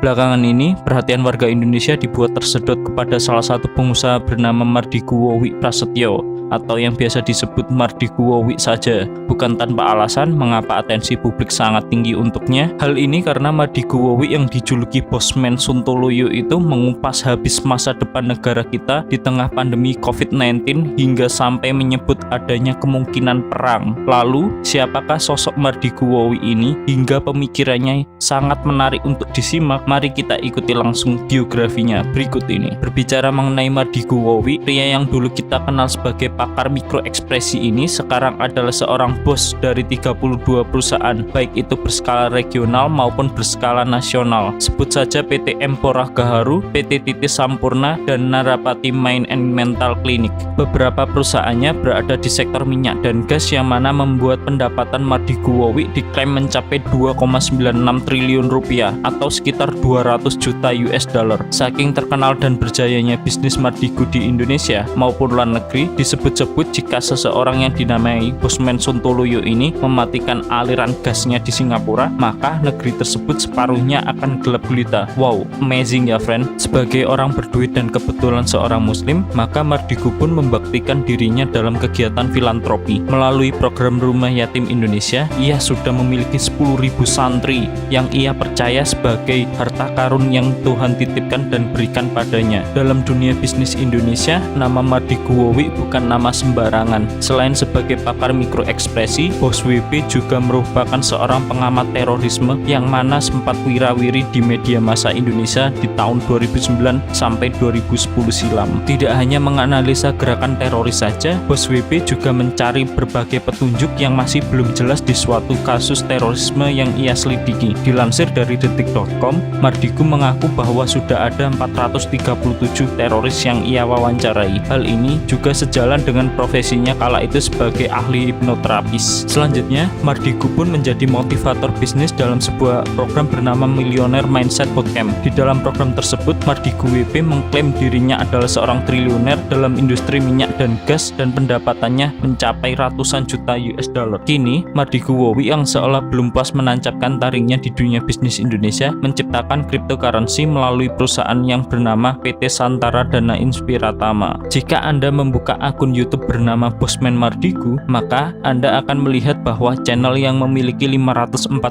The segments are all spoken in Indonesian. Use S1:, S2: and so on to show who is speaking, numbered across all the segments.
S1: Belakangan ini, perhatian warga Indonesia dibuat tersedot kepada salah satu pengusaha bernama Mardikuwowi Prasetyo, atau yang biasa disebut Mardikuwowi saja. Bukan tanpa alasan mengapa atensi publik sangat tinggi untuknya. Hal ini karena Mardikuwowi yang dijuluki Bosman Sontoloyo itu mengupas habis masa depan negara kita di tengah pandemi COVID-19 hingga sampai menyebut adanya kemungkinan perang. Lalu, siapakah sosok Mardikuwowi ini hingga pemikirannya sangat menarik untuk disimak? Mari kita ikuti langsung biografinya berikut ini. Berbicara mengenai Mardikuwowi, pria yang dulu kita kenal sebagai pakar mikroekspresi ini sekarang adalah seorang bos dari 32 perusahaan, baik itu berskala regional maupun berskala nasional. Sebut saja PT Empora Gaharu, PT Titis Sampurna, dan Narapati Mind and Mental Clinic. Beberapa perusahaannya berada di sektor minyak dan gas yang mana membuat pendapatan Mardikuwowi diklaim mencapai 2,96 triliun rupiah atau sekitar 200 juta US dollar. Saking terkenal dan berjayanya bisnis Mardiku di Indonesia maupun luar negeri, disebut-sebut jika seseorang yang dinamai Bosman Sontoloyo ini mematikan aliran gasnya di Singapura, maka negeri tersebut separuhnya akan gelap gulita. Wow, amazing ya friend. Sebagai orang berduit dan kebetulan seorang muslim, maka Mardiku pun membaktikan dirinya dalam kegiatan filantropi. Melalui program Rumah Yatim Indonesia, ia sudah memiliki 10.000 santri yang ia percaya sebagai harta karun yang Tuhan titipkan dan berikan padanya. Dalam dunia bisnis Indonesia, nama Mardikuwowi bukan nama sembarangan. Selain sebagai pakar mikroekspresi, Bos WP juga merupakan seorang pengamat terorisme yang mana sempat wirawiri di media massa Indonesia di tahun 2009 sampai 2010 silam. Tidak hanya menganalisa gerakan teroris saja, Bos WP juga mencari berbagai petunjuk yang masih belum jelas di suatu kasus terorisme yang ia selidiki. Dilansir dari detik.com, Mardiku mengaku bahwa sudah ada 437 teroris yang ia wawancarai. Hal ini juga sejalan dengan profesinya kala itu sebagai ahli hipnoterapis. Selanjutnya, Mardiku pun menjadi motivator bisnis dalam sebuah program bernama Millionaire Mindset Bootcamp. Di dalam program tersebut, Mardiku WP mengklaim dirinya adalah seorang triliuner dalam industri minyak dan gas dan pendapatannya mencapai ratusan juta US dollar. Kini, Mardikuwowi yang seolah belum puas menancapkan taringnya di dunia bisnis Indonesia menciptakan cryptocurrency melalui perusahaan yang bernama PT Santara Dana Inspiratama. Jika Anda membuka akun YouTube bernama Bosman Mardiku, maka Anda akan melihat bahwa channel yang memiliki 546.000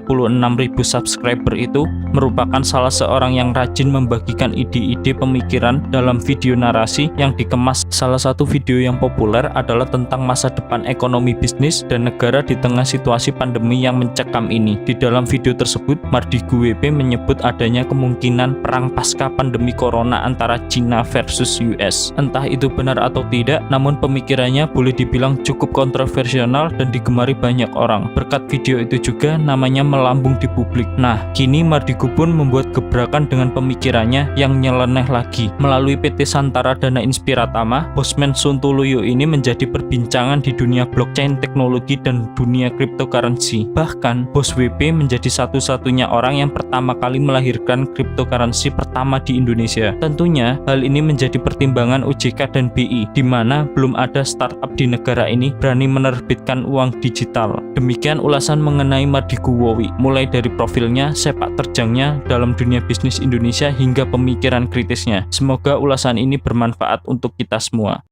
S1: subscriber itu merupakan salah seorang yang rajin membagikan ide-ide pemikiran dalam video narasi yang dikemas. Salah satu video yang populer adalah tentang masa depan ekonomi bisnis dan negara di tengah situasi pandemi yang mencekam ini. Di dalam video tersebut, Mardiku WP menyebut adanya kemungkinan perang pasca pandemi corona antara China versus US. Entah itu benar atau tidak, namun pemikirannya boleh dibilang cukup kontroversial dan digemari banyak orang. Berkat video itu juga namanya melambung di publik. Nah, kini Mardiku pun membuat gebrakan dengan pemikirannya yang nyeleneh lagi. Melalui PT Santara Dana Inspiratama, Bosman Sontoloyo ini menjadi perbincangan di dunia blockchain teknologi dan dunia cryptocurrency. Bahkan, Bos WP menjadi satu-satunya orang yang pertama kali melahirkan cryptocurrency pertama di Indonesia. Tentunya, hal ini menjadi pertimbangan OJK dan BI, di mana belum ada startup di negara ini berani menerbitkan uang digital. Demikian ulasan mengenai Mardikuwowi, mulai dari profilnya, sepak terjangnya dalam dunia bisnis Indonesia hingga pemikiran kritisnya. Semoga ulasan ini bermanfaat untuk kita semua.